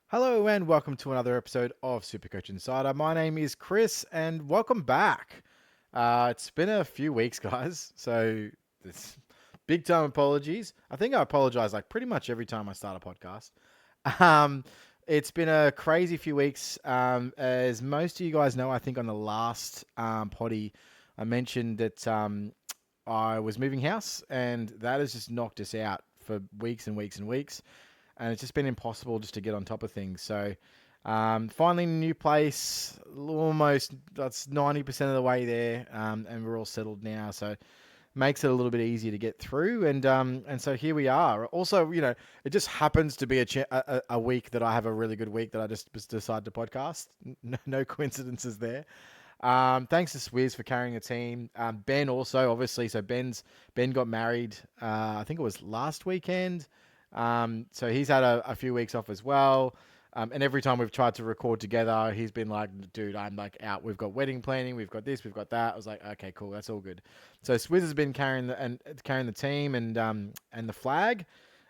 Hello and welcome to another episode of Supercoach Insider. My name is Chris and welcome back. It's been a few weeks, guys, so it's big time apologies. I think I apologize like pretty much every time I start a podcast. Um, it's been a crazy few weeks. As most of you guys know, I think on the last potty, I mentioned that I was moving house and that has just knocked us out for weeks and weeks and weeks, and it's just been impossible just to get on top of things. So, finally, a new place, almost that's 90% of the way there, and we're all settled now. So, makes it a little bit easier to get through, and so here we are. Also, it just happens to be a week that I have a really good week that I just decided to podcast. No coincidences there. Thanks to Swizz for carrying the team. Ben also, obviously. So Ben got married. I think it was last weekend. So he's had a few weeks off as well. And every time we've tried to record together, he's been like, "Dude, I'm like out. We've got wedding planning. We've got this. We've got that." I was like, "Okay, cool. That's all good." So Swizz has been carrying the team and the flag.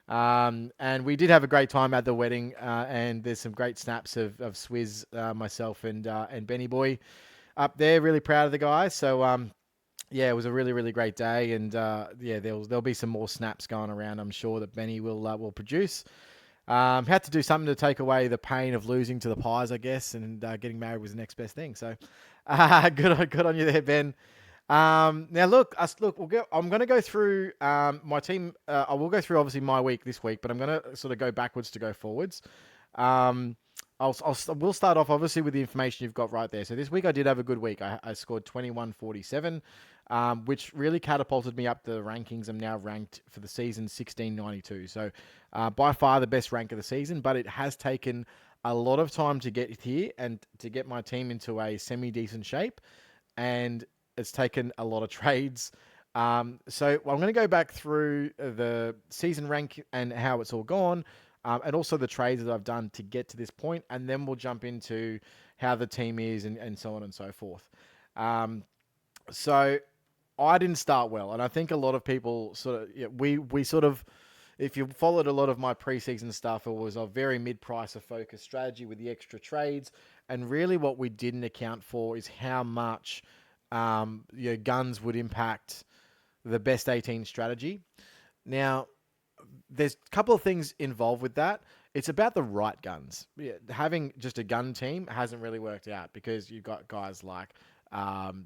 And we did have a great time at the wedding. And there's some great snaps of Swizz, myself, and Benny Boy up there. Really proud of the guys. So yeah, it was a really really great day, and yeah, there'll be some more snaps going around. I'm sure that Benny will produce. Had to do something to take away the pain of losing to the Pies, I guess, and getting married was the next best thing. So good on you there, Ben. Now look, I'm going to go through my team. I will go through obviously my week this week, but I'm going to sort of go backwards to go forwards. Um, we'll start off obviously with the information you've got right there. So this week I did have a good week. I scored 2147, which really catapulted me up the rankings. I'm now ranked for the season 1692. So by far the best rank of the season, but it has taken a lot of time to get here and to get my team into a semi-decent shape. And it's taken a lot of trades. So I'm going to go back through the season rank and how it's all gone, and also the trades that I've done to get to this point, and then we'll jump into how the team is and so on and so forth. Um, so I didn't start well, and I think a lot of people sort of we sort of, if you followed a lot of my preseason stuff, it was a very mid-pricer focused strategy with the extra trades, and really what we didn't account for is how much guns would impact the best 18 strategy. Now, there's a couple of things involved with that. It's about the right guns. Yeah, having just a gun team hasn't really worked out because you've got guys like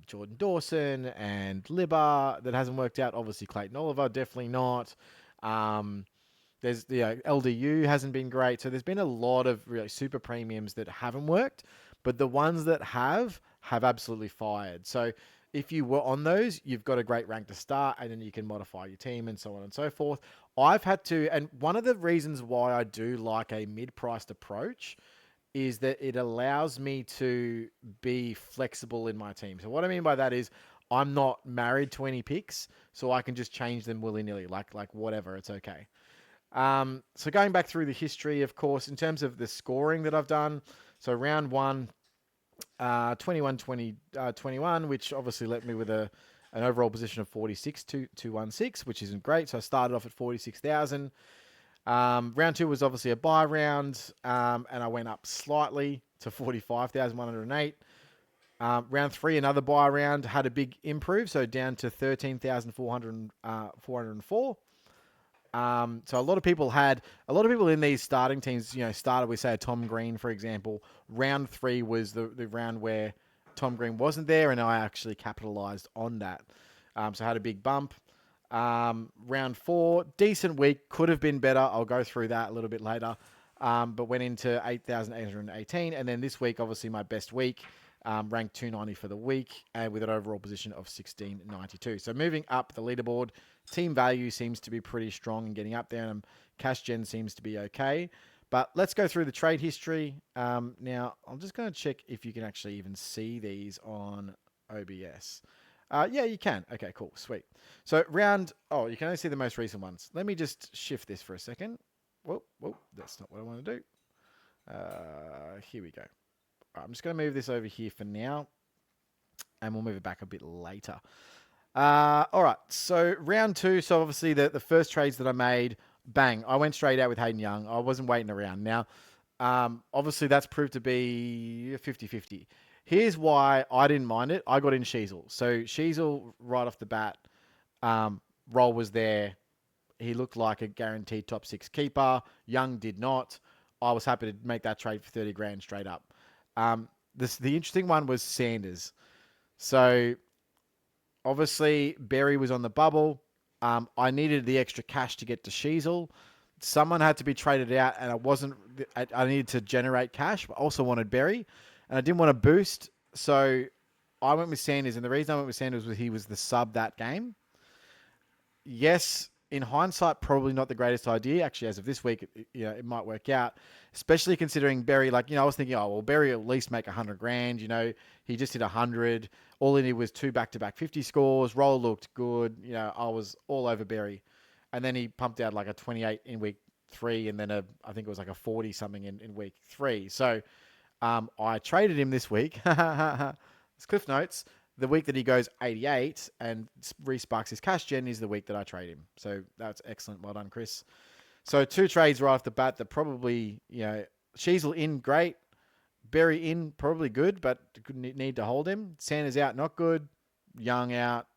Jordan Dawson and Libba that hasn't worked out. Obviously, Clayton Oliver, definitely not. Um, there's LDU hasn't been great. So there's been a lot of really super premiums that haven't worked, but the ones that have absolutely fired. So if you were on those, you've got a great rank to start, and then you can modify your team and so on and so forth. I've had to, and one of the reasons why I do like a mid-priced approach is that it allows me to be flexible in my team. So what I mean by that is I'm not married to any picks, so I can just change them willy-nilly, like whatever, it's okay. So going back through the history, of course, in terms of the scoring that I've done, so round one, 21 20, 21, which obviously left me with an overall position of 46,216, which isn't great. So I started off at 46,000. Round two was obviously a buy round, and I went up slightly to 45,108. Round three, another buy round, had a big improve, so down to 13,404. So a lot of people in these starting teams, started with say a Tom Green, for example. Round three was the round where Tom Green wasn't there, and I actually capitalized on that. So I had a big bump. Round four, decent week, could have been better. I'll go through that a little bit later. But went into 8,818, and then this week, obviously my best week. Ranked 290 for the week, and with an overall position of 1692. So moving up the leaderboard, team value seems to be pretty strong and getting up there, and cash gen seems to be okay. But let's go through the trade history. Now, I'm just going to check if you can actually even see these on OBS. Yeah, you can. Okay, cool. Sweet. So you can only see the most recent ones. Let me just shift this for a second. Whoa, that's not what I want to do. Here we go. I'm just going to move this over here for now, and we'll move it back a bit later. All right, so round two. So obviously the first trades that I made, bang, I went straight out with Hayden Young. I wasn't waiting around. Now, Obviously, that's proved to be 50-50. Here's why I didn't mind it. I got in Sheasel. So Sheasel, right off the bat, role was there. He looked like a guaranteed top 6 keeper. Young did not. I was happy to make that trade for 30 grand straight up. The interesting one was Sanders. So obviously, Berry was on the bubble. I needed the extra cash to get to Sheasel. Someone had to be traded out, and I needed to generate cash, but also wanted Berry, and I didn't want to boost. So I went with Sanders, and the reason I went with Sanders was he was the sub that game. Yes, in hindsight, probably not the greatest idea. Actually, as of this week, it might work out, especially considering Berry. I was thinking, oh well, Berry will at least make 100 grand. He just hit 100. All he needed was 2 back-to-back 50 scores. Roll looked good. I was all over Berry, and then he pumped out like a 28 in week 3, and then I think it was like a 40 something in week 3. So I traded him this week. It's Cliff Notes. The week that he goes 88 and resparks his cash gen is the week that I trade him. So that's excellent. Well done, Chris. So 2 trades right off the bat that probably, Sheasel in, great. Berry in, probably good, but need to hold him. Sanders out, not good. Young out,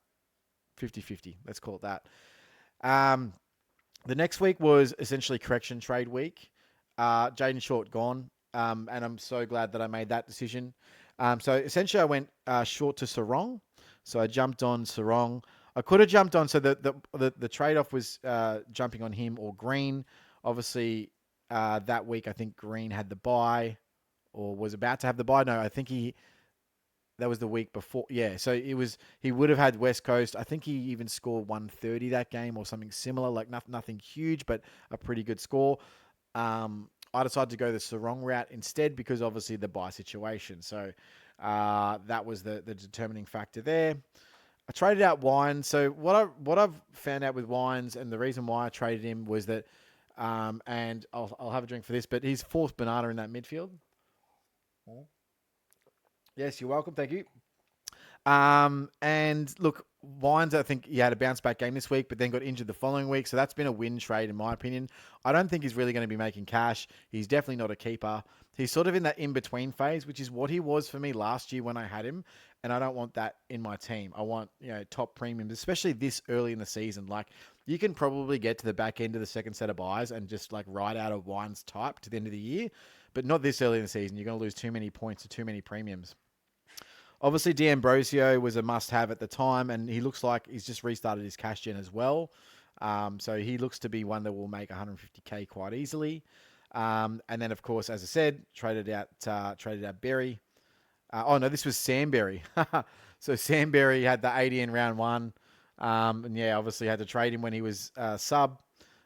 50-50. Let's call it that. The next week was essentially correction trade week. Jaden Short gone, and I'm so glad that I made that decision. So essentially, I went short to Sarong. So I jumped on Sarong. I could have jumped on. So the trade off was jumping on him or Green. Obviously, that week I think Green had the bye or was about to have the bye. No, I think that was the week before. Yeah, so he would have had West Coast. I think he even scored 130 that game or something similar. Like nothing huge, but a pretty good score. I decided to go the Sarong route instead because obviously the bye situation. So that was the determining factor there. I traded out Wines. So what I've found out with Wines and the reason why I traded him was that, and I'll have a drink for this, but he's 4th banana in that midfield. Yes, you're welcome. Thank you. And look, Wines, I think he had a bounce back game this week, but then got injured the following week. So that's been a win trade, in my opinion. I don't think he's really going to be making cash. He's definitely not a keeper. He's sort of in that in-between phase, which is what he was for me last year when I had him. And I don't want that in my team. I want, top premiums, especially this early in the season. Like, you can probably get to the back end of the second set of buys and just like ride out a Wines type to the end of the year, but not this early in the season. You're going to lose too many points or too many premiums. Obviously, D'Ambrosio was a must-have at the time, and he looks like he's just restarted his cash gen as well. So he looks to be one that will make 150k quite easily. And then, of course, as I said, traded out Berry. This was Sam Berry. So Sam Berry had the 80 in round 1. And yeah, obviously had to trade him when he was sub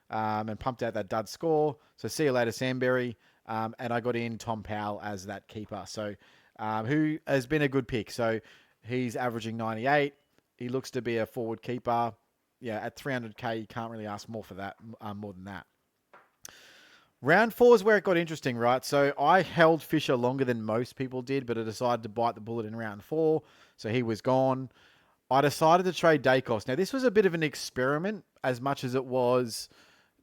and pumped out that dud score. So see you later, Sam Berry. And I got in Tom Powell as that keeper. So who has been a good pick. So he's averaging 98. He looks to be a forward keeper. Yeah, at 300k, you can't really ask more for that, more than that. Round 4 is where it got interesting, right? So I held Fisher longer than most people did, but I decided to bite the bullet in round 4. So he was gone. I decided to trade Dacos. Now, this was a bit of an experiment as much as it was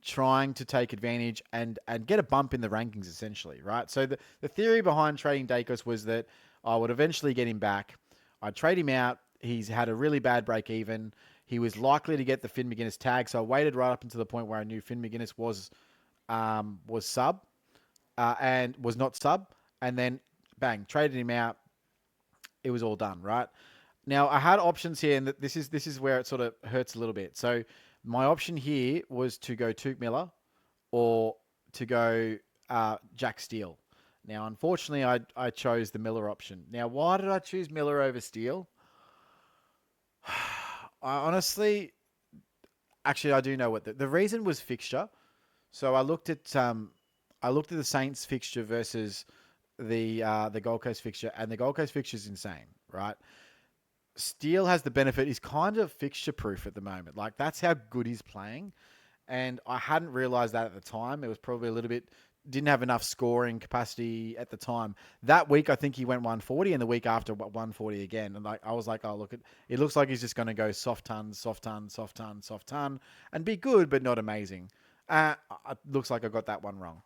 trying to take advantage and get a bump in the rankings, essentially, right? So the theory behind trading Dacos was that I would eventually get him back. I'd trade him out. He's had a really bad break even. He was likely to get the Finn McGuinness tag, so I waited right up until the point where I knew Finn McGuinness was sub and was not sub, and then bang, traded him out. It was all done, right? Now I had options here, and this is where it sort of hurts a little bit. So my option here was to go Tuke Miller or to go Jack Steele. Now, unfortunately, I chose the Miller option. Now, why did I choose Miller over Steele? Actually, I do know what the reason was fixture. So I looked at the Saints fixture versus the Gold Coast fixture, and the Gold Coast fixture is insane, right? Steele has the benefit. He's kind of fixture proof at the moment. Like, that's how good he's playing. And I hadn't realized that at the time. It was probably a little bit, didn't have enough scoring capacity at the time. That week, I think he went 140, and the week after, 140 again. And I was like, oh, look, it looks like he's just going to go soft ton, and be good, but not amazing. It looks like I got that one wrong.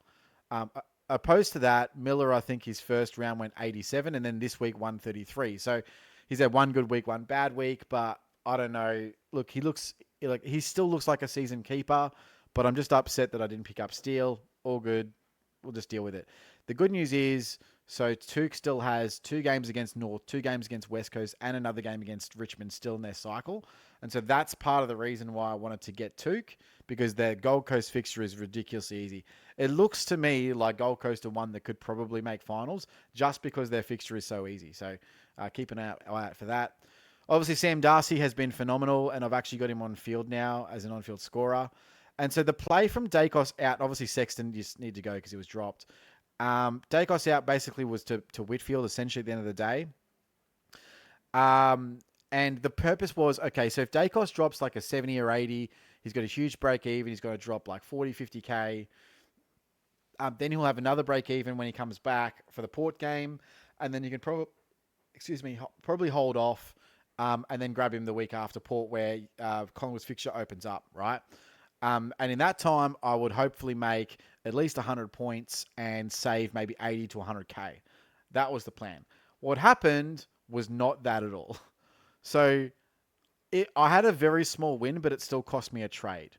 opposed to that, Miller, I think his first round went 87, and then this week 133. So he's had one good week, one bad week, but I don't know. Look, he still looks like a season keeper, but I'm just upset that I didn't pick up Steele. All good. We'll just deal with it. The good news is, so Took still has 2 games against North, 2 games against West Coast, and another game against Richmond still in their cycle. And so that's part of the reason why I wanted to get Took, because their Gold Coast fixture is ridiculously easy. It looks to me like Gold Coast are one that could probably make finals just because their fixture is so easy. So keep an eye out for that. Obviously, Sam Darcy has been phenomenal, and I've actually got him on field now as an on-field scorer. And so the play from Dacos out, obviously Sexton just need to go because he was dropped. Dacos out basically was to Whitfield essentially at the end of the day. And the purpose was, okay, so if Dacos drops like a 70 or 80, he's got a huge break even. He's got to drop like 40, 50K. Then he'll have another break even when he comes back for the Port game. And then you can probably hold off and then grab him the week after Port where Collingwood's fixture opens up, right? And in that time, I would hopefully make at least 100 points and save maybe 80 to 100K. That was the plan. What happened was not that at all. So I had a very small win, but it still cost me a trade.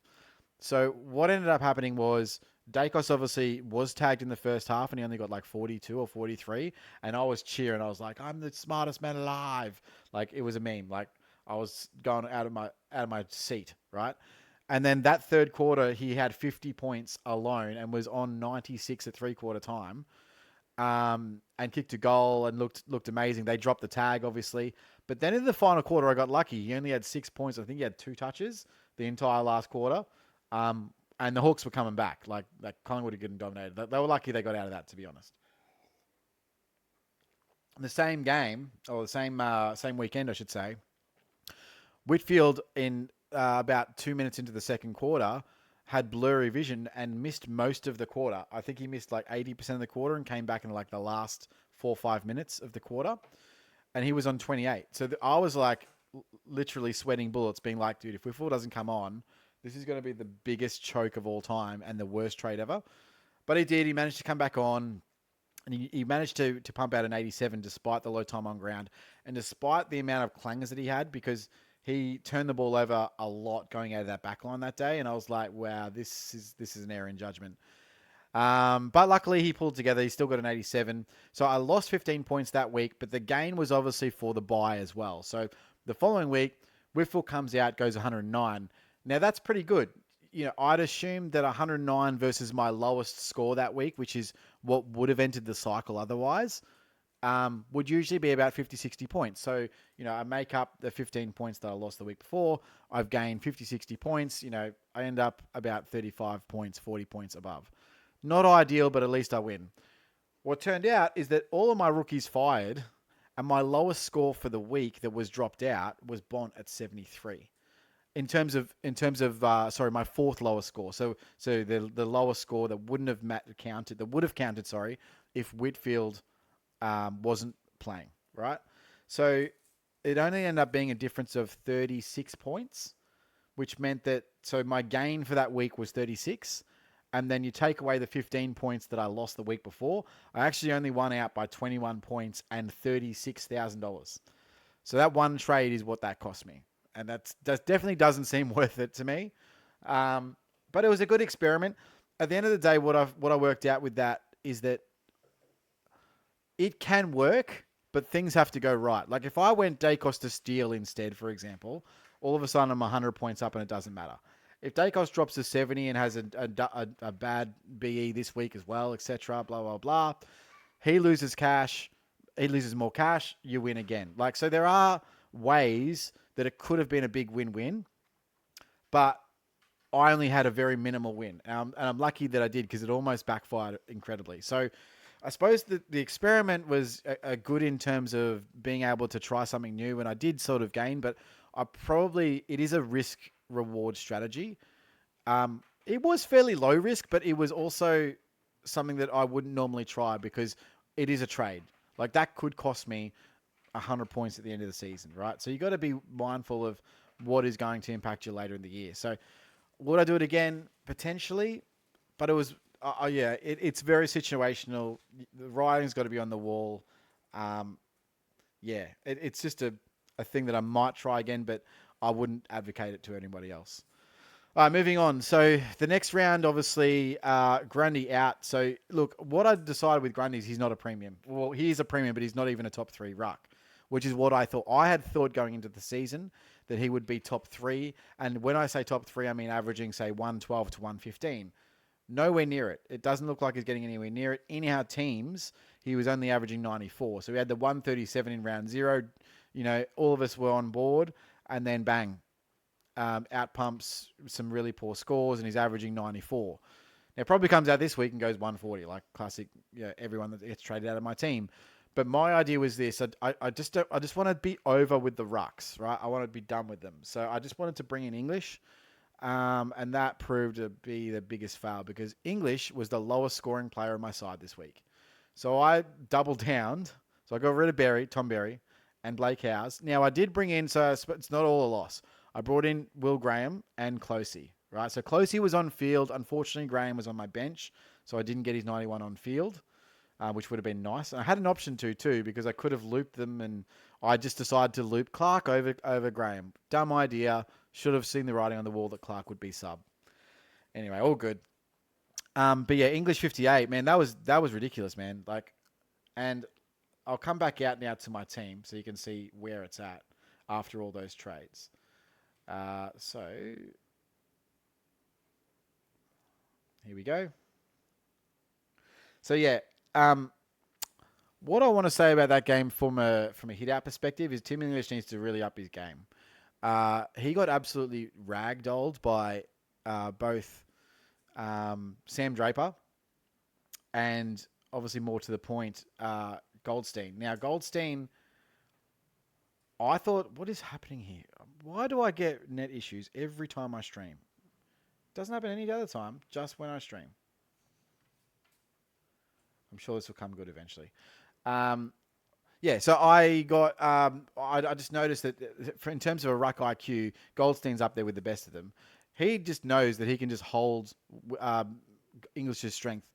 So what ended up happening was Dacos obviously was tagged in the first half and he only got like 42 or 43. And I was cheering. I was like, I'm the smartest man alive. Like it was a meme. Like I was going out of my seat, right? And then that third quarter, he had 50 points alone and was on 96 at 3/4 time. And kicked a goal and looked amazing. They dropped the tag, obviously. But then in the final quarter, I got lucky. He only had 6 points. I think he had 2 touches the entire last quarter. And the Hawks were coming back. Like Collingwood had getting dominated. They were lucky they got out of that, to be honest. In the same game, or the same weekend, I should say, Whitfield in about 2 minutes into the second quarter had blurry vision and missed most of the quarter. I think he missed like 80% of the quarter and came back in like the last 4 or 5 minutes of the quarter. And he was on 28. So I was like literally sweating bullets being like, dude, if Whitfield doesn't come on, this is going to be the biggest choke of all time and the worst trade ever. But he did. He managed to come back on. And he managed to pump out an 87 despite the low time on ground. And despite the amount of clangers that he had, because he turned the ball over a lot going out of that back line that day. And I was like, wow, this is an error in judgment. But luckily he pulled together. He still got an 87. So I lost 15 points that week, but the gain was obviously for the buy as well. So the following week, Whitfield comes out, goes 109. Now that's pretty good. You know, I'd assume that 109 versus my lowest score that week, which is what would have entered the cycle otherwise, would usually be about 50, 60 points. So, you know, I make up the 15 points that I lost the week before. I've gained 50, 60 points. You know, I end up about 35 points, 40 points above. Not ideal, but at least I win. What turned out is that all of my rookies fired, and my lowest score for the week that was dropped out was Bont at 73. In terms of my fourth lowest score. So the lowest score that would have counted, if Whitfield wasn't playing, right? So it only ended up being a difference of 36 points, which meant that, so my gain for that week was 36. And then you take away the 15 points that I lost the week before, I actually only won out by 21 points and $36,000. So that one trade is what that cost me. And that definitely doesn't seem worth it to me. But it was a good experiment. At the end of the day, what I worked out with that is that it can work, but things have to go right. Like if I went Dacos to Steele instead, for example, all of a sudden I'm 100 points up and it doesn't matter. If Dacos drops to 70 and has a bad BE this week as well, etc., blah, blah, blah, he loses cash. He loses more cash. You win again. Like, so there are ways that it could have been a big win-win, but I only had a very minimal win. And I'm lucky that I did because it almost backfired incredibly. So I suppose the experiment was a good in terms of being able to try something new, and I did sort of gain, but it is a risk-reward strategy. It was fairly low risk, but it was also something that I wouldn't normally try because it is a trade. Like that could cost me 100 points at the end of the season, right? So you got to be mindful of what is going to impact you later in the year. So would I do it again? Potentially, but it was yeah, it's very situational. The writing's got to be on the wall. Um, yeah, it's just a thing that I might try again, but I wouldn't advocate it to anybody else. All right, moving on. So the next round, obviously, Grundy out. So look, what I decided with Grundy is he's not a premium. Well, he is a premium, but he's not even a top 3 ruck, which is what I thought. I had thought going into the season that he would be top 3. And when I say top 3, I mean averaging, say, 112 to 115. Nowhere near it. It doesn't look like he's getting anywhere near it. In our teams, he was only averaging 94. So we had the 137 in round 0. All of us were on board. And then bang, out pumps some really poor scores, and he's averaging 94. Now, probably comes out this week and goes 140, like classic, everyone that gets traded out of my team. But my idea was this: I just want to be over with the rucks, right? I want to be done with them. So I just wanted to bring in English, and that proved to be the biggest fail because English was the lowest scoring player on my side this week. So I doubled down. So I got rid of Tom Berry, and Blake Howes. Now I did bring in, so it's not all a loss. I brought in Will Graham and Closey, right? So Closey was on field. Unfortunately, Graham was on my bench, so I didn't get his 91 on field, which would have been nice. And I had an option to too because I could have looped them, and I just decided to loop Clark over Graham. Dumb idea. Should have seen the writing on the wall that Clark would be sub. Anyway, all good. But yeah, English 58, man, that was ridiculous, man. And I'll come back out now to my team so you can see where it's at after all those trades. So here we go. So yeah, what I want to say about that game from a hit out perspective is Tim English needs to really up his game. He got absolutely ragdolled by both Sam Draper and obviously more to the point, Goldstein. Now Goldstein, I thought, what is happening here? Why do I get net issues every time I stream? Doesn't happen any other time, just when I stream. I'm sure this will come good eventually. Yeah, so I got, I just noticed that in terms of a ruck IQ, Goldstein's up there with the best of them. He just knows that he can just hold English's strength,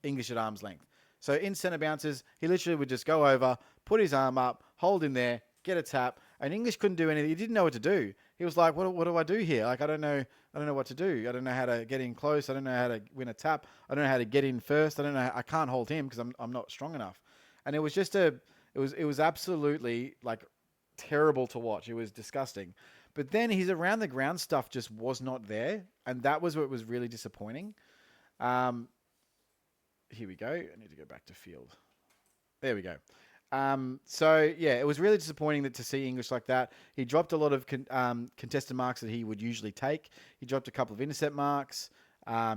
English at arm's length. So in centre bounces, he literally would just go over, put his arm up, hold him there, get a tap, and English couldn't do anything. He didn't know what to do. He was like, what do I do here? Like, I don't know what to do. I don't know how to get in close. I don't know how to win a tap. I don't know how to get in first. I can't hold him because I'm not strong enough. And it was just it was absolutely like terrible to watch. It was disgusting. But then his around the ground stuff just was not there. And that was what was really disappointing. Here we go. I need to go back to field. There we go. So yeah, it was really disappointing to see English like that. He dropped a lot of contested marks that he would usually take. He dropped a couple of intercept marks,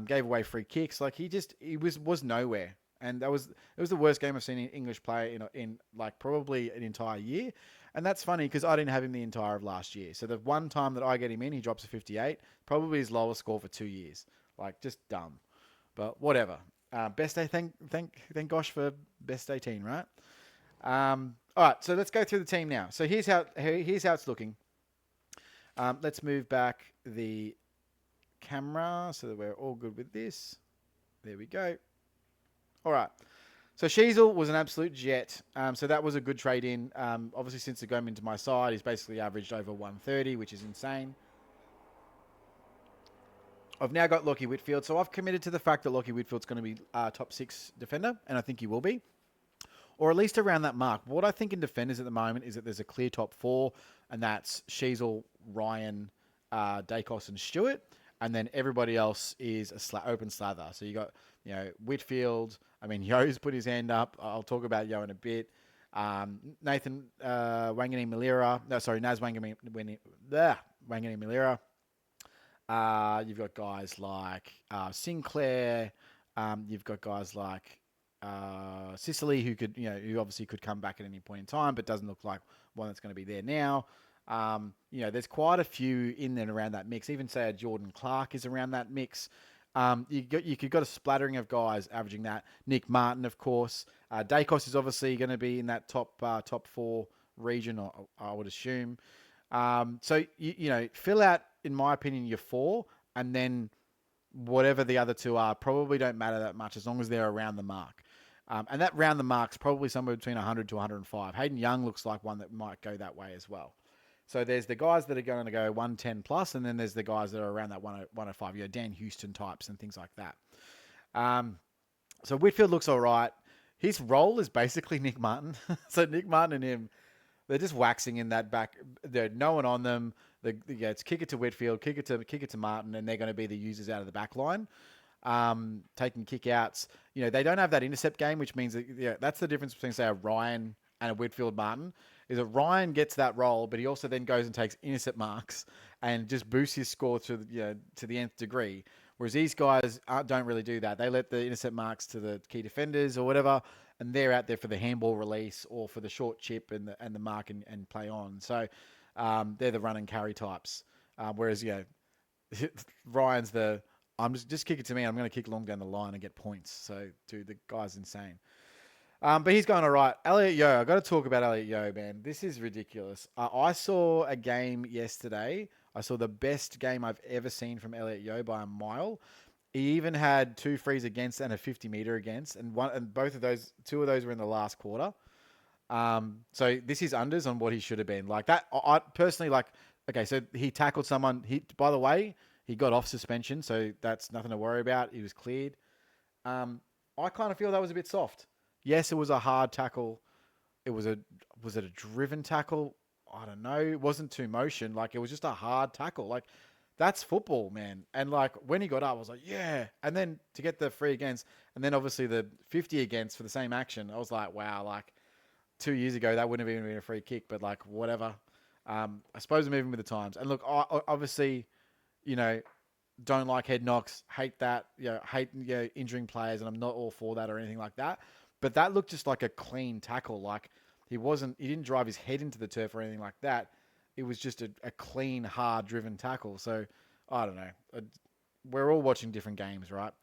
gave away free kicks. Like he was nowhere, and it was the worst game I've seen an English play in like probably an entire year. And that's funny because I didn't have him the entire of last year. So the one time that I get him in, he drops a 58, probably his lowest score for 2 years. Like just dumb, but whatever. Best day, thank gosh for best 18, right? All right, so let's go through the team now. So here's how it's looking. Let's move back the camera so that we're all good with this. There we go. All right. So Sheasel was an absolute jet. So that was a good trade in. Obviously, since the going into my side, he's basically averaged over 130, which is insane. I've now got Lockie Whitfield. So I've committed to the fact that Lockie Whitfield's going to be top 6 defender, and I think he will be. Or at least around that mark. What I think in defenders at the moment is that there's a clear top 4, and that's Sheasel, Ryan, Dacos, and Stewart. And then everybody else is a open slather. So you got, Whitfield. I mean, Yo's put his hand up. I'll talk about Yo in a bit. Nathan Wangani Malira. No, sorry, Naz Wangani Malira. You've got guys like Sinclair. You've got guys like Sicily, who obviously could come back at any point in time, but doesn't look like one that's going to be there now. There's quite a few in and around that mix. Even say a Jordan Clark is around that mix. You've got a splattering of guys averaging that. Nick Martin, of course. Dacos is obviously going to be in that top 4 region, I would assume. So fill out, in my opinion, your 4, and then whatever the other two are probably don't matter that much as long as they're around the mark. And that round the mark's probably somewhere between 100 to 105. Hayden Young looks like one that might go that way as well. So there's the guys that are going to go 110 plus, and then there's the guys that are around that 105, Dan Houston types and things like that. So Whitfield looks all right. His role is basically Nick Martin. So Nick Martin and him, they're just waxing in that back. There's no one on them. It's kick it to Whitfield, kick it to Martin, and they're going to be the users out of the back line, taking kick outs. They don't have that intercept game, which means that that's the difference between, say, a Ryan and a Whitfield Martin. Is that Ryan gets that role, but he also then goes and takes intercept marks and just boosts his score to the nth degree. Whereas these guys don't really do that. They let the intercept marks to the key defenders or whatever, and they're out there for the handball release or for the short chip and the mark and play on. So they're the run and carry types. Whereas Ryan's I'm just kick it to me. I'm going to kick long down the line and get points. So dude, the guy's insane. But he's going all right. Elliot Yeo, I've got to talk about Elliot Yeo, man. This is ridiculous. I saw a game yesterday. I saw the best game I've ever seen from Elliot Yeo by a mile. He even had 2 frees against and a 50-meter against, and two of those were in the last quarter. So this is unders on what he should have been. Like that, I personally like. Okay, so he tackled someone. By the way, he got off suspension, so that's nothing to worry about. He was cleared. I kind of feel that was a bit soft. Yes, it was a hard tackle. Was it a driven tackle? I don't know. It wasn't too motion. Like, it was just a hard tackle. Like, that's football, man. And like, when he got up, I was like, yeah. And then to get the free against, and then obviously the 50 against for the same action, I was like, wow, like 2 years ago, that wouldn't have even been a free kick, but like, whatever. I suppose I'm moving with the times. And look, I obviously, don't like head knocks, hate that, hate injuring players, and I'm not all for that or anything like that. But that looked just like a clean tackle. Like he didn't drive his head into the turf or anything like that. It was just a clean, hard driven tackle. So I don't know. We're all watching different games, right?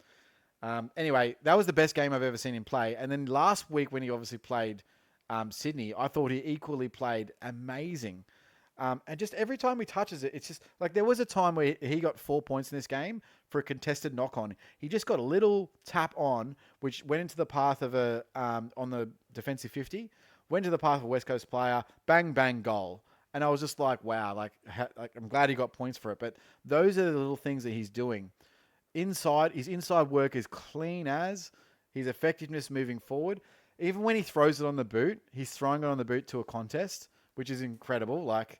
Anyway, that was the best game I've ever seen him play. And then last week when he obviously played Sydney, I thought he equally played amazing. And just every time he touches it, it's just like there was a time where he got 4 points in this game for a contested knock on. He just got a little tap on, which went into the path of on the defensive 50, went to the path of a West Coast player, bang, bang, goal. And I was just like, wow, like I'm glad he got points for it. But those are the little things that he's doing. His inside work is clean as, his effectiveness moving forward. Even when he throws it on the boot, he's throwing it on the boot to a contest, which is incredible. Like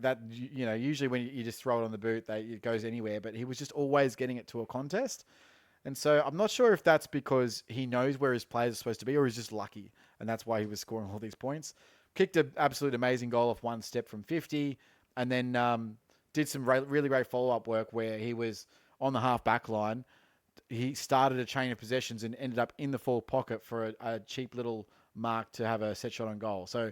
that, usually when you just throw it on the boot, it goes anywhere, but he was just always getting it to a contest. And so I'm not sure if that's because he knows where his players are supposed to be or he's just lucky. And that's why he was scoring all these points. Kicked an absolute amazing goal off one step from 50 and then did some really great follow-up work where he was on the half-back line. He started a chain of possessions and ended up in the forward pocket for a cheap little mark to have a set shot on goal. So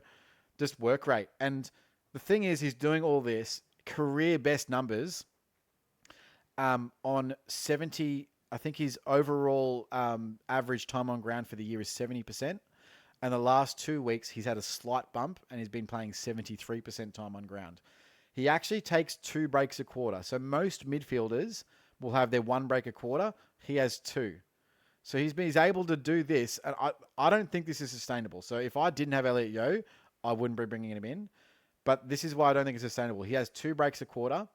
just work rate. And the thing is, he's doing all this career best numbers on 70. I think his overall average time on ground for the year is 70%. And the last 2 weeks, he's had a slight bump and he's been playing 73% time on ground. He actually takes 2 breaks a quarter. So most midfielders will have their 1 break a quarter. He has 2. So he's able to do this. And I don't think this is sustainable. So if I didn't have Elliot Yeo, I wouldn't be bringing him in. But this is why I don't think it's sustainable. He has 2 breaks a quarter.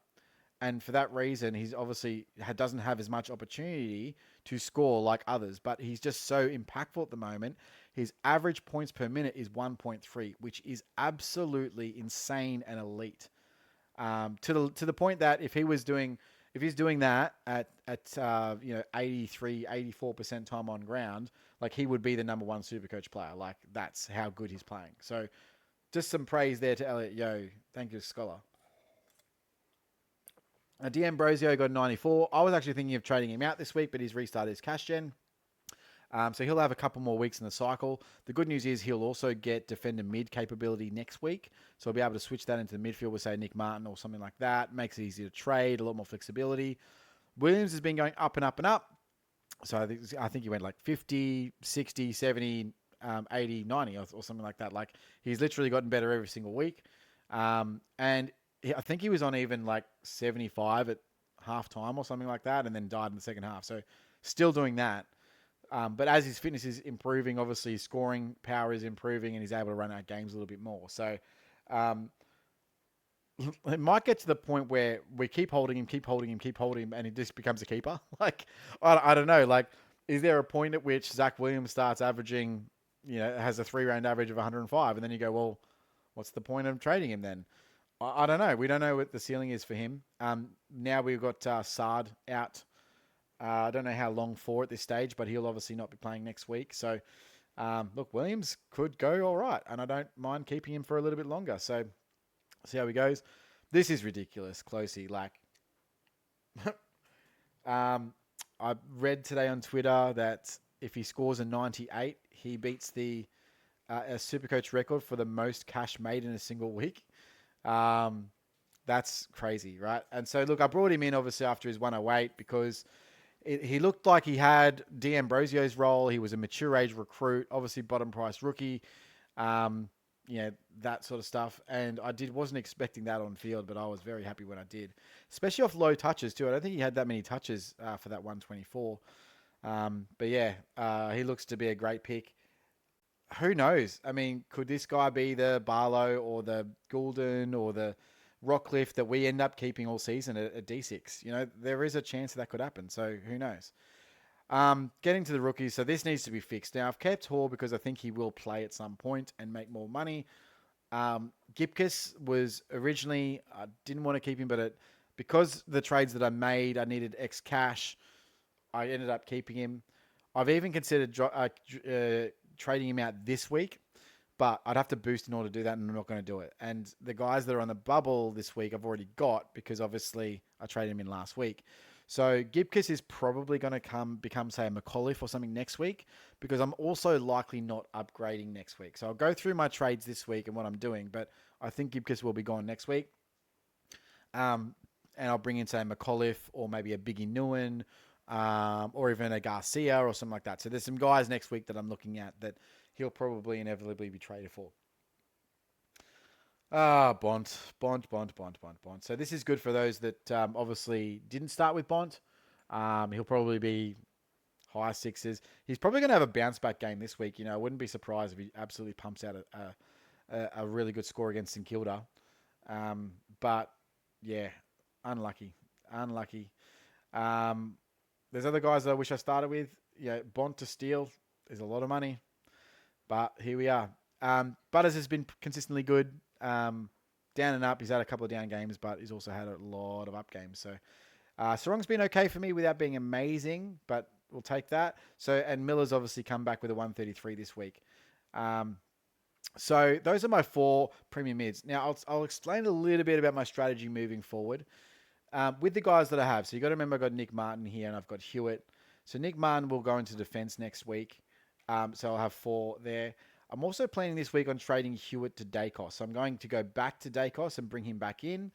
And for that reason, he's obviously doesn't have as much opportunity to score like others. But he's just so impactful at the moment. His average points per minute is 1.3, which is absolutely insane and elite. To the point that if he's doing that at 83, 84% time on ground, like he would be the number 1 Supercoach player. Like that's how good he's playing. So just some praise there to Elliot Yeo. Thank you, Scholar. D'Ambrosio got 94. I was actually thinking of trading him out this week, but he's restarted his cash gen. So he'll have a couple more weeks in the cycle. The good news is he'll also get defender mid capability next week. So he'll be able to switch that into the midfield with, say, Nick Martin or something like that. Makes it easy to trade, a lot more flexibility. Williams has been going up and up and up. So I think he went like 50, 60, 70, 80, 90 or something like that. Like he's literally gotten better every single week. And I think he was on even like 75 at half time or something like that, and then died in the second half. So still doing that. But as his fitness is improving, obviously his scoring power is improving, and he's able to run out games a little bit more. So it might get to the point where we keep holding him, and he just becomes a keeper. Like, I don't know. Like, is there a point at which Zach Williams starts averaging, has a 3-round average of 105, and then you go, well, what's the point of trading him then? I don't know. We don't know what the ceiling is for him. Now we've got Sard out. I don't know how long for at this stage, but he'll obviously not be playing next week. So, look, Williams could go all right, and I don't mind keeping him for a little bit longer. So, see how he goes. This is ridiculous, Closey. Like, I read today on Twitter that if he scores a 98, he beats the a Supercoach record for the most cash made in a single week. That's crazy, right? And so, look, I brought him in obviously after his 108 because he looked like he had D'Ambrosio's role. He was a mature age recruit, obviously bottom price rookie, that sort of stuff. And I wasn't expecting that on field, but I was very happy when I did, especially off low touches too. I don't think he had that many touches for that 124. But yeah, he looks to be a great pick. Who knows? I mean, could this guy be the Barlow or the Goulden or the Rockcliffe that we end up keeping all season at D6? There is a chance that could happen. So who knows? Getting to the rookies. So this needs to be fixed. Now, I've kept Hall because I think he will play at some point and make more money. Gipkiss was originally, I didn't want to keep him, but because the trades that I made, I needed X cash. I ended up keeping him. I've even considered trading him out this week, but I'd have to boost in order to do that, and I'm not going to do it. And the guys that are on the bubble this week, I've already got because obviously I traded him in last week. So Gipkiss is probably going to become, say, a McAuliffe or something next week because I'm also likely not upgrading next week. So I'll go through my trades this week and what I'm doing, but I think Gipkiss will be gone next week. And I'll bring in, say, McAuliffe or maybe a Biggie Nguyen, or even a Garcia or something like that. So there's some guys next week that I'm looking at that he'll probably inevitably be traded for. Bont. So this is good for those that obviously didn't start with Bont. He'll probably be high sixes. He's probably going to have a bounce back game this week. I wouldn't be surprised if he absolutely pumps out a really good score against St Kilda. But yeah, unlucky. There's other guys that I wish I started with. Bont to Steele is a lot of money, but here we are. Butters has been consistently good. Down and up. He's had a couple of down games, but he's also had a lot of up games. So Sarong's been okay for me without being amazing, but we'll take that. And Miller's obviously come back with a 133 this week. So those are my 4 premium mids. Now I'll explain a little bit about my strategy moving forward. With the guys that I have. So you got to remember I've got Nick Martin here and I've got Hewitt. So Nick Martin will go into defense next week. So I'll have 4 there. I'm also planning this week on trading Hewitt to Dacos. So I'm going to go back to Dacos and bring him back in,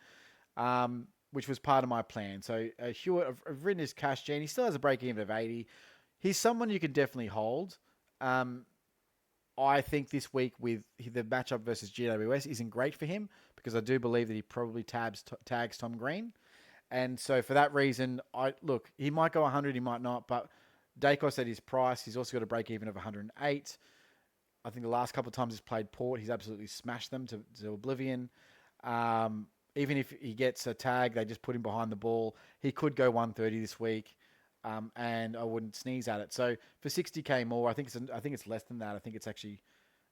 which was part of my plan. So Hewitt, I've written his cash gen. He still has a break-even of 80. He's someone you can definitely hold. I think this week with the matchup versus GWS isn't great for him because I do believe that he probably tags Tom Green. And so for that reason, he might go 100, he might not, but Dacos at his price, he's also got a break-even of 108. I think the last couple of times he's played Port, he's absolutely smashed them to oblivion. Even if he gets a tag, they just put him behind the ball. He could go 130 this week, and I wouldn't sneeze at it. So for 60k more, I think it's less than that. I think it's actually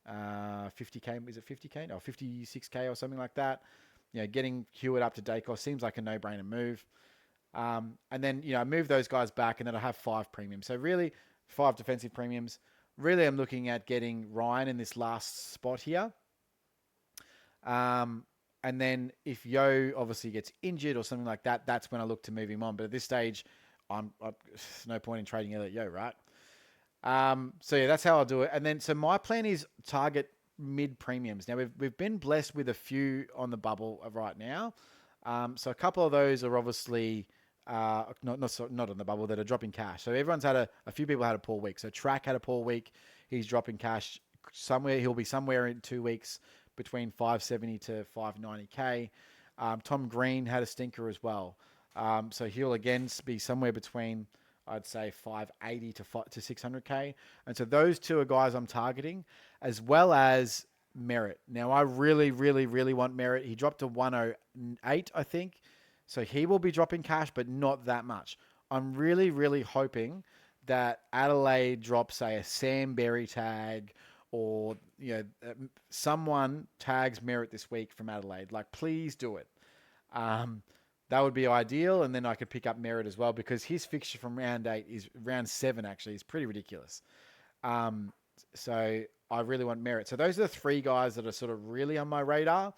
50k. Is it 50k? No, 56k or something like that. Getting Hewitt up to Dacos seems like a no-brainer move. And then move those guys back, and then I have 5 premiums. So really, 5 defensive premiums. Really, I'm looking at getting Ryan in this last spot here. And then if Yo obviously gets injured or something like that, that's when I look to move him on. But at this stage, there's no point in trading Elliot Yo, right? So yeah, that's how I'll do it. And then, so my plan is target mid premiums. Now we've been blessed with a few on the bubble right now. So a couple of those are obviously not on the bubble that are dropping cash. So everyone's had a few people had a poor week. So Track had a poor week. He's dropping cash somewhere. He'll be somewhere in 2 weeks between 570 to 590k. Tom Green had a stinker as well. So he'll again be somewhere between, I'd say, 580 to 600k. And so those two are guys I'm targeting, as well as Merritt. Now, I really, really, really want Merritt. He dropped to 108, I think. So he will be dropping cash, but not that much. I'm really, really hoping that Adelaide drops, say, a Sam Berry tag, or someone tags Merritt this week from Adelaide. Like, please do it. Um, that would be ideal, and then I could pick up Merritt as well, because his fixture from round 7 actually is pretty ridiculous. Um, so I really want Merritt. So those are the three guys that are sort of really on my radar.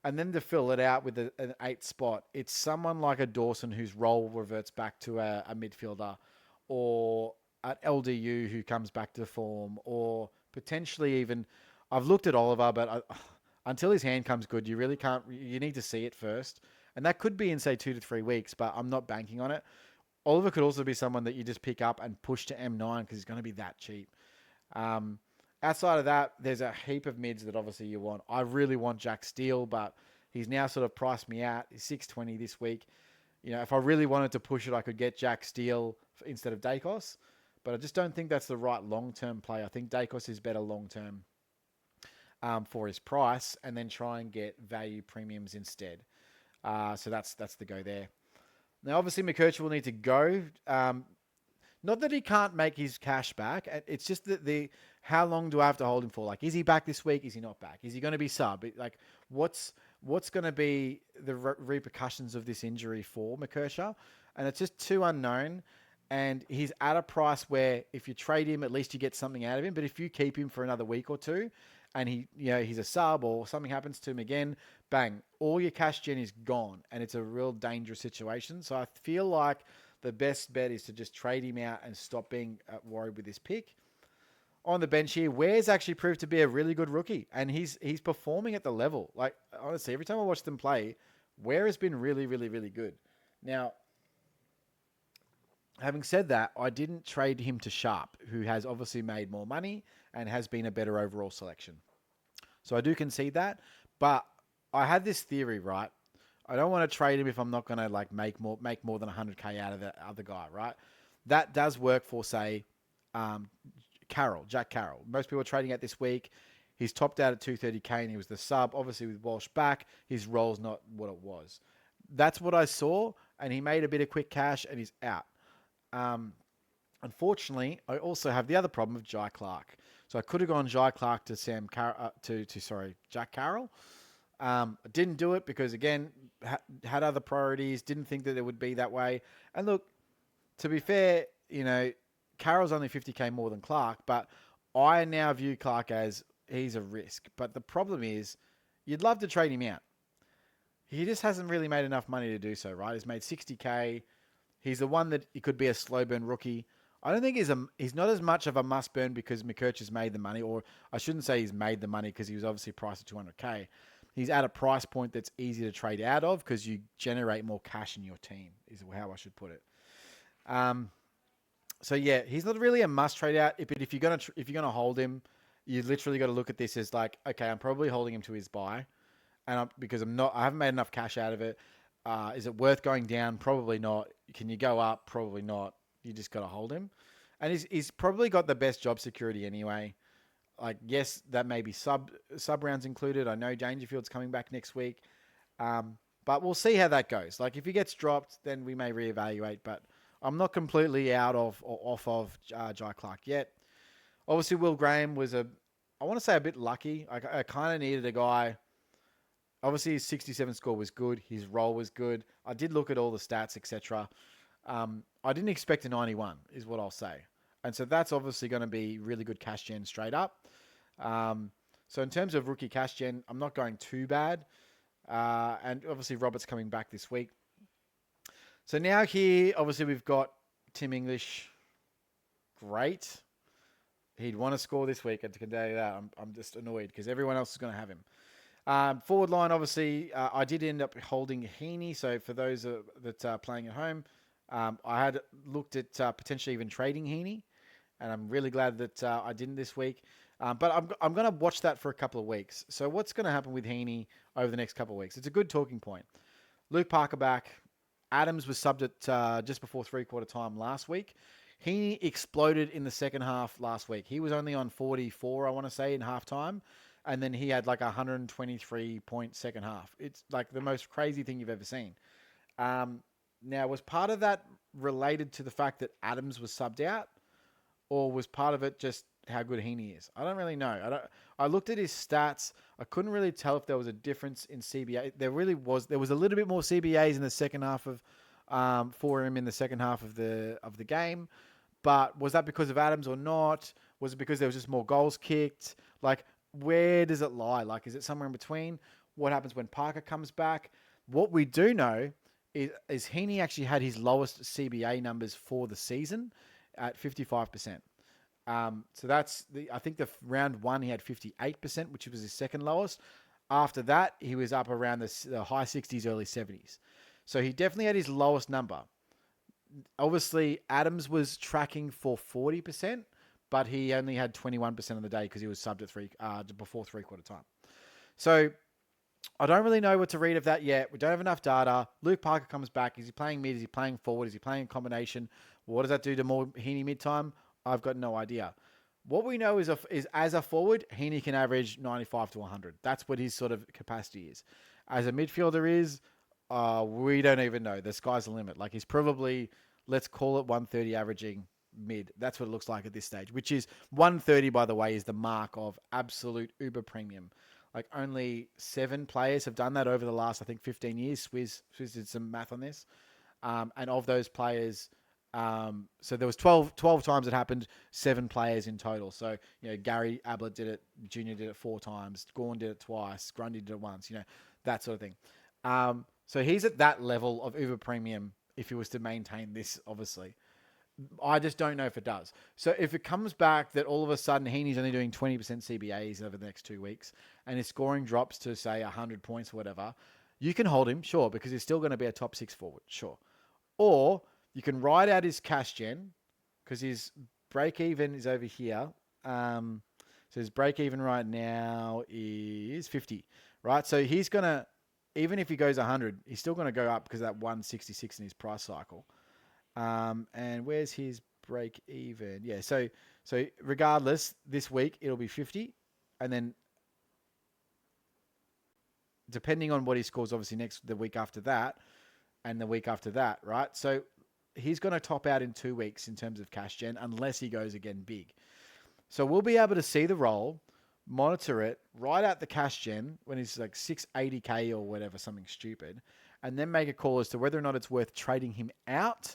And then to fill it out with an 8 spot, it's someone like a Dawson whose role reverts back to a midfielder, or an LDU who comes back to form, or potentially even, I've looked at Oliver, but until his hand comes good, you really can't, you need to see it first. And that could be in, say, 2 to 3 weeks, but I'm not banking on it. Oliver could also be someone that you just pick up and push to M9 because he's going to be that cheap. Um, Outside of that, there's a heap of mids that obviously you want. I really want Jack Steele, but he's now sort of priced me out. He's 620 this week. If I really wanted to push it, I could get Jack Steele instead of Dacos, but I just don't think that's the right long-term play. I think Dacos is better long-term for his price, and then try and get value premiums instead. So that's the go there. Now, obviously, McKercher will need to go. Not that he can't make his cash back. It's just that how long do I have to hold him for? Like, is he back this week? Is he not back? Is he going to be sub? Like, what's going to be the repercussions of this injury for McKercher? And it's just too unknown. And he's at a price where if you trade him, at least you get something out of him. But if you keep him for another week or two, and he's a sub, or something happens to him again, bang, all your cash gen is gone, and it's a real dangerous situation. So I feel like the best bet is to just trade him out and stop being worried with this pick. On the bench here, Ware's actually proved to be a really good rookie, and he's performing at the level. Like, honestly, every time I watch them play, Ware has been really, really, really good. Now, having said that, I didn't trade him to Sharp, who has obviously made more money and has been a better overall selection. So I do concede that, but I had this theory, right? I don't want to trade him if I'm not going to make more than 100k out of the other guy, right? That does work for, say, Jack Carroll. Most people are trading out this week. He's topped out at 230k and he was the sub. Obviously, with Walsh back, his role's not what it was. That's what I saw, and he made a bit of quick cash and he's out. Unfortunately, I also have the other problem of Jai Clark. So I could have gone Jai Clark to Jack Carroll. I didn't do it because, again, had other priorities, didn't think that it would be that way. And look, to be fair, Carroll's only 50k more than Clark, but I now view Clark as he's a risk. But the problem is, you'd love to trade him out. He just hasn't really made enough money to do so, right? He's made 60k. He's the one that he could be a slow burn rookie. I don't think he's not as much of a must burn because McKercher's made the money, or I shouldn't say he's made the money because he was obviously priced at 200k. He's at a price point that's easy to trade out of because you generate more cash in your team, is how I should put it. So yeah, he's not really a must trade out. But if you're gonna hold him, you literally got to look at this as like, okay, I'm probably holding him to his buy, and because I haven't made enough cash out of it. Is it worth going down? Probably not. Can you go up? Probably not. You just got to hold him, and he's probably got the best job security anyway. Like, yes, that may be sub rounds included. I know Dangerfield's coming back next week, but we'll see how that goes. Like, if he gets dropped, then we may reevaluate. But I'm not completely out of or off of Jai Clark yet. Obviously, Will Graham was I want to say a bit lucky. I kind of needed a guy. Obviously, his 67 score was good. His role was good. I did look at all the stats, etc. I didn't expect a 91, is what I'll say. And so that's obviously going to be really good cash gen straight up. So in terms of rookie cash gen, I'm not going too bad. And obviously, Robert's coming back this week. So now here, obviously, we've got Tim English. Great. He'd want to score this week, I can tell you that. I'm just annoyed because everyone else is going to have him. Forward line, obviously, I did end up holding Heaney. So for those that are playing at home, I had looked at potentially even trading Heaney, and I'm really glad that I didn't this week. But I'm going to watch that for a couple of weeks. So what's going to happen with Heaney over the next couple of weeks? It's a good talking point. Luke Parker back. Adams was subbed at just before three-quarter time last week. He exploded in the second half last week. He was only on 44, I want to say, in halftime. And then he had like a 123-point second half. It's like the most crazy thing you've ever seen. Now, was part of that related to the fact that Adams was subbed out? Or was part of it just how good Heaney is? I don't really know. I looked at his stats. I couldn't really tell if there was a difference in CBA. There really was. There was a little bit more CBAs in the second half of for him in the second half of the game. But was that because of Adams or not? Was it because there was just more goals kicked? Like, where does it lie? Like, is it somewhere in between? What happens when Parker comes back? What we do know is Heaney actually had his lowest CBA numbers for the season at 55%. So that's I think the round one he had 58%, which was his second lowest. After that, he was up around the high 60s, early 70s. So he definitely had his lowest number. Obviously, Adams was tracking for 40%, but he only had 21% of the day because he was subbed at before three-quarter time. So I don't really know what to read of that yet. We don't have enough data. Luke Parker comes back. Is he playing mid? Is he playing forward? Is he playing a combination? What does that do to more Heaney mid-time? I've got no idea. What we know is as a forward, Heaney can average 95 to 100. That's what his sort of capacity is. As a midfielder we don't even know. The sky's the limit. Like, he's probably, let's call it 130 averaging mid. That's what it looks like at this stage, which is 130, by the way, is the mark of absolute uber premium. Like, only 7 players have done that over the last, I think, 15 years. Swizz did some math on this. And of those players, so there was 12 times it happened, 7 players in total. So, Gary Ablett did it, Junior did it 4 times, Gorn did it twice, Grundy did it once, that sort of thing. So he's at that level of uber premium if he was to maintain this, obviously. I just don't know if it does. So if it comes back that all of a sudden Heaney's only doing 20% CBAs over the next 2 weeks and his scoring drops to, say, 100 points or whatever, you can hold him, sure, because he's still going to be a top 6 forward, sure. Or you can ride out his cash gen because his break even is over here. So his break even right now is 50, right? So he's going to, even if he goes 100, he's still going to go up because of that 166 in his price cycle. And where's his break even? Yeah, so regardless, this week it'll be 50, and then depending on what he scores, obviously the week after that, and the week after that, right? So he's going to top out in 2 weeks in terms of cash gen, unless he goes again big. So we'll be able to see the roll, monitor it, write out the cash gen when he's like 680k or whatever, something stupid, and then make a call as to whether or not it's worth trading him out,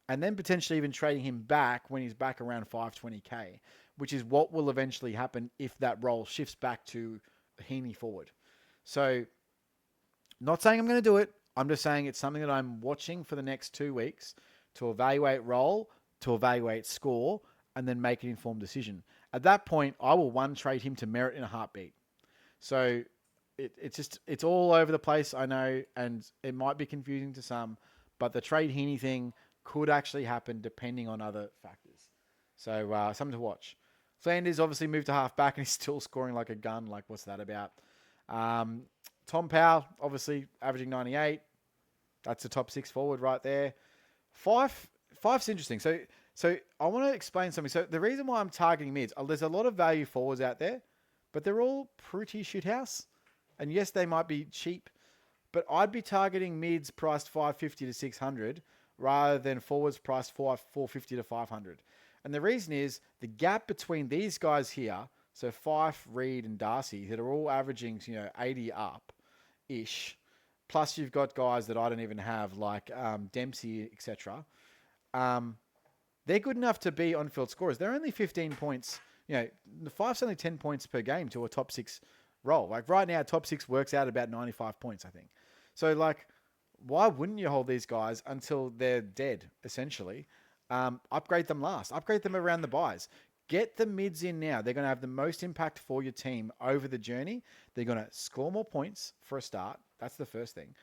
and then potentially even trading him back when he's back around 520k, which is what will eventually happen if that role shifts back to Heaney forward. So, not saying I'm going to do it. I'm just saying it's something that I'm watching for the next 2 weeks to evaluate role, to evaluate score, and then make an informed decision. At that point, I will trade him to merit in a heartbeat. So it's all over the place, I know, and it might be confusing to some, but the trade Heaney thing could actually happen depending on other factors. So something to watch. Flanders obviously moved to half back and he's still scoring like a gun. Like, what's that about? Tom Powell, obviously averaging 98. That's a top 6 forward right there. Fife's interesting. So I want to explain something. So the reason why I'm targeting mids, there's a lot of value forwards out there, but they're all pretty shithouse. And yes, they might be cheap, but I'd be targeting mids priced 550 to 600 rather than forwards priced 450 to 500. And the reason is the gap between these guys here, so Fife, Reed, and Darcy, that are all averaging 80 up-ish, plus you've got guys that I don't even have, like Dempsey, etc. They're good enough to be on-field scorers. They're only 15 points. The Fife's only 10 points per game to a top 6 role. Like right now, top 6 works out about 95 points, I think. So like, why wouldn't you hold these guys until they're dead, essentially? Upgrade them last. Upgrade them around the buys. Get the mids in now. They're going to have the most impact for your team over the journey. They're going to score more points for a start. That's the first thing.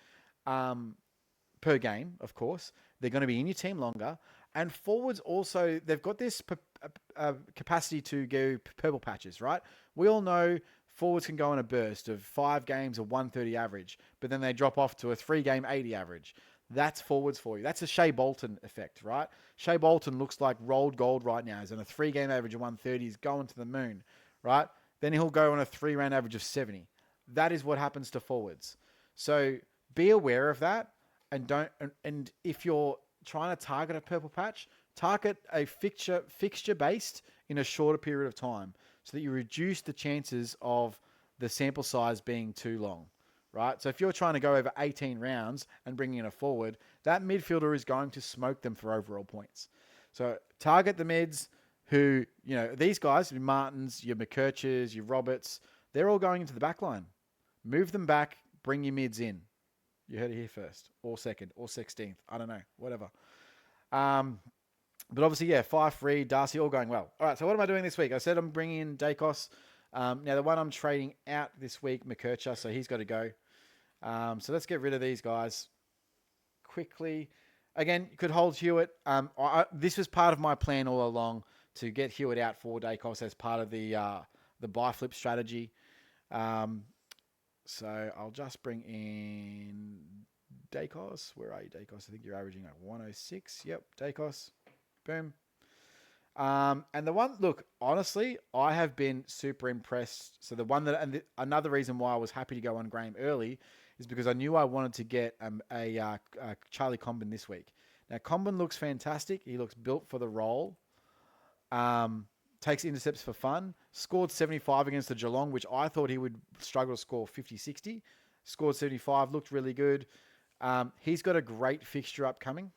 Per game, of course. They're going to be in your team longer. And forwards also, they've got this capacity to go purple patches, right? We all know forwards can go on a burst of 5 games of 130 average, but then they drop off to a 3-game 80 average. That's forwards for you. That's a Shea Bolton effect, right? Shea Bolton looks like rolled gold right now. He's on a 3-game average of 130. He's going to the moon, right? Then he'll go on a 3-round average of 70. That is what happens to forwards. So be aware of that, and don't. And if you're trying to target a purple patch, target a fixture based in a shorter period of time, so that you reduce the chances of the sample size being too long, right? So if you're trying to go over 18 rounds and bring in a forward, that midfielder is going to smoke them for overall points. So target the mids who, these guys, your Martins, your McKerchers, your Roberts, they're all going into the back line. Move them back, bring your mids in. You heard it here first, or second, or 16th. I don't know, whatever. But obviously, yeah, Fife, Reed, Darcy, all going well. All right, so what am I doing this week? I said I'm bringing in Dacos. Now, the one I'm trading out this week, McKercher, so he's got to go. So let's get rid of these guys quickly. Again, you could hold Hewitt. This was part of my plan all along to get Hewitt out for Dacos as part of the buy flip strategy. So I'll just bring in Dacos. Where are you, Dacos? I think you're averaging like 106. Yep, Dacos. Boom. And the one, look, honestly, I have been super impressed. So the one that, and another reason why I was happy to go on Graham early is because I knew I wanted to get a Charlie Comben this week. Now, Comben looks fantastic. He looks built for the role. Takes intercepts for fun. Scored 75 against the Geelong, which I thought he would struggle to score 50, 60. Scored 75, looked really good. He's got a great fixture upcoming.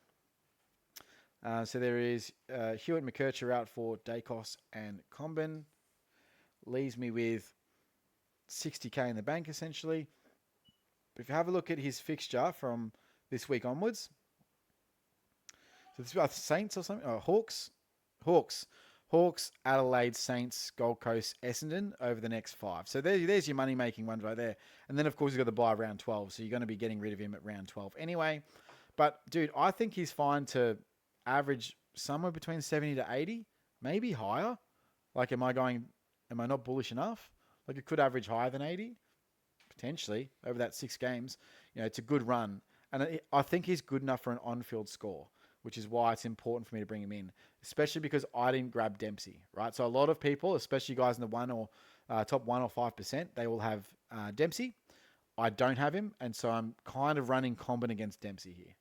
So there is Hewitt and McKercher out for Dacos and Comben. Leaves me with 60k in the bank, essentially. But if you have a look at his fixture from this week onwards, so this is Saints or something? Oh, Hawks, Adelaide, Saints, Gold Coast, Essendon over the next 5. So there's your money-making ones right there. And then, of course, you've got the buy round 12. So you're going to be getting rid of him at round 12 anyway. But, dude, I think he's fine to average somewhere between 70 to 80, maybe higher. Like, am I not bullish enough? Like, it could average higher than 80, potentially, over that 6 games. It's a good run. And I think he's good enough for an on-field score, which is why it's important for me to bring him in, especially because I didn't grab Dempsey, right? So a lot of people, especially guys in the top 1 or 5%, they will have Dempsey. I don't have him, and so I'm kind of running Comben against Dempsey here.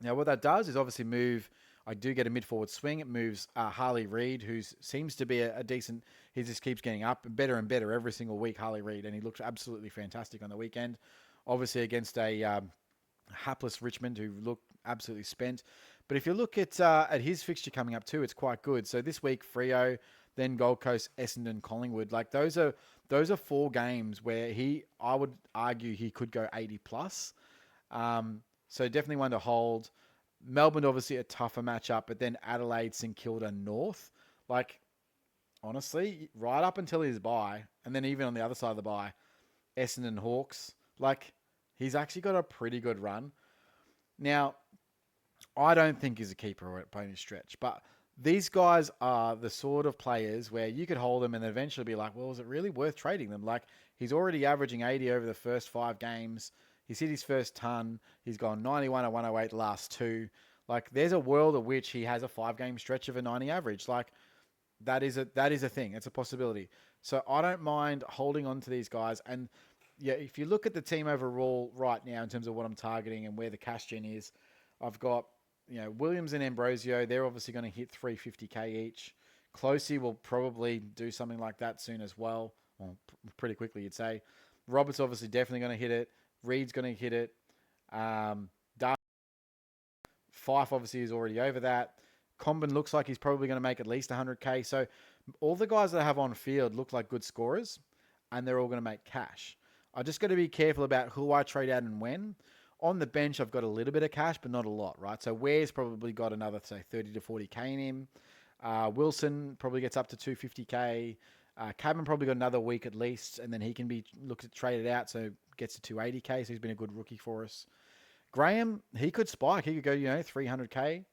Now, what that does is obviously move. I do get a mid-forward swing. It moves Harley Reid, who seems to be a decent. He just keeps getting up better and better every single week, Harley Reid, and he looked absolutely fantastic on the weekend. Obviously against a hapless Richmond who looked absolutely spent. But if you look at his fixture coming up too, it's quite good. So this week, Freo, then Gold Coast, Essendon, Collingwood. Like those are 4 games where I would argue he could go 80 plus. So definitely one to hold. Melbourne, obviously a tougher matchup, but then Adelaide, St Kilda, North. Like, honestly, right up until his bye, and then even on the other side of the bye, Essendon, Hawks. Like, he's actually got a pretty good run. Now, I don't think he's a keeper by any stretch, but these guys are the sort of players where you could hold them and eventually be like, well, is it really worth trading them? Like, he's already averaging 80 over the first 5 games. He's hit his first ton. He's gone 91 or 108 the last 2. Like, there's a world of which he has a 5-game stretch of a 90 average. Like, that is a thing. It's a possibility. So I don't mind holding on to these guys. And yeah, if you look at the team overall right now in terms of what I'm targeting and where the cash gen is, I've got Williams and Ambrosio. They're obviously going to hit 350k each. Closey will probably do something like that soon as well. Well, pretty quickly, you'd say. Roberts obviously definitely going to hit it. Reed's going to hit it. Fife obviously is already over that. Comben looks like he's probably going to make at least 100k. So all the guys that I have on field look like good scorers, and they're all going to make cash. I just got to be careful about who I trade out and when. On the bench, I've got a little bit of cash, but not a lot, right? So Ware's probably got another, say, 30 to 40k in him. Wilson probably gets up to 250k. Cabin probably got another week at least, and then he can be looked at traded out, so gets to 280k. So he's been a good rookie for us. Graham, he could spike. He could go, 300k.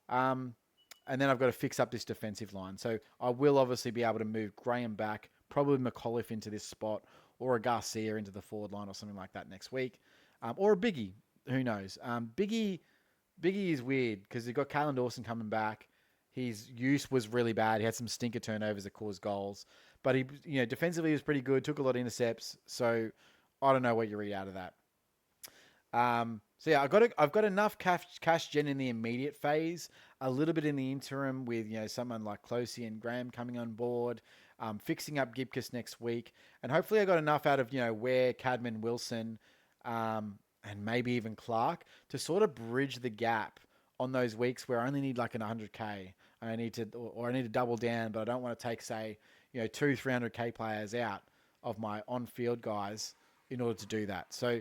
And then I've got to fix up this defensive line. So I will obviously be able to move Graham back, probably McAuliffe into this spot, or a Garcia into the forward line or something like that next week. or a Biggie. Who knows? Biggie is weird because you've got Callum Dawson coming back. His use was really bad. He had some stinker turnovers that caused goals, but defensively he was pretty good. Took a lot of intercepts. So I don't know what you read out of that. So yeah, I've got enough cash gen in the immediate phase, a little bit in the interim with someone like Closey and Graham coming on board, fixing up Gibcus next week, and hopefully I got enough out of Ware, Cadman, Wilson, and maybe even Clark to sort of bridge the gap on those weeks where I only need like an 100k. I need to or I need to double down, but I don't want to take say 200-300k players out of my on-field guys in order to do that. So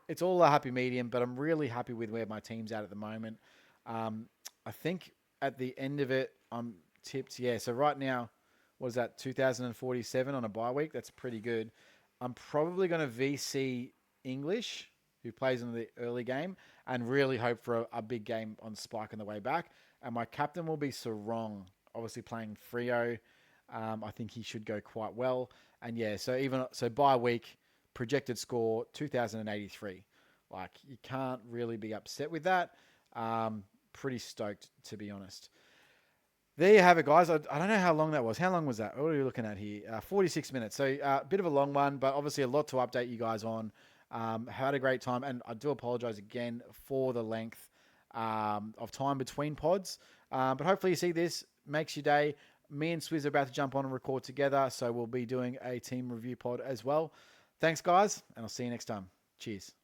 it's all a happy medium, but I'm really happy with where my team's at the moment. I think at the end of it, I'm tipped. Yeah, so right now, what is that, 2047 on a bye week? That's pretty good. I'm probably going to VC English, who plays in the early game, and really hope for a big game on Spike on the way back. And my captain will be Sarong, obviously playing Freo. I think he should go quite well. And yeah, so bye week, projected score 2083. Like, you can't really be upset with that. Pretty stoked, to be honest. There you have it, guys. I don't know how long that was. How long was that? What are you looking at here? 46 minutes. So a bit of a long one, but obviously a lot to update you guys on. Had a great time, and I do apologize again for the length of time between pods. But hopefully you see this, makes your day. Me and Swizz are about to jump on and record together, so we'll be doing a team review pod as well. Thanks, guys, and I'll see you next time. Cheers.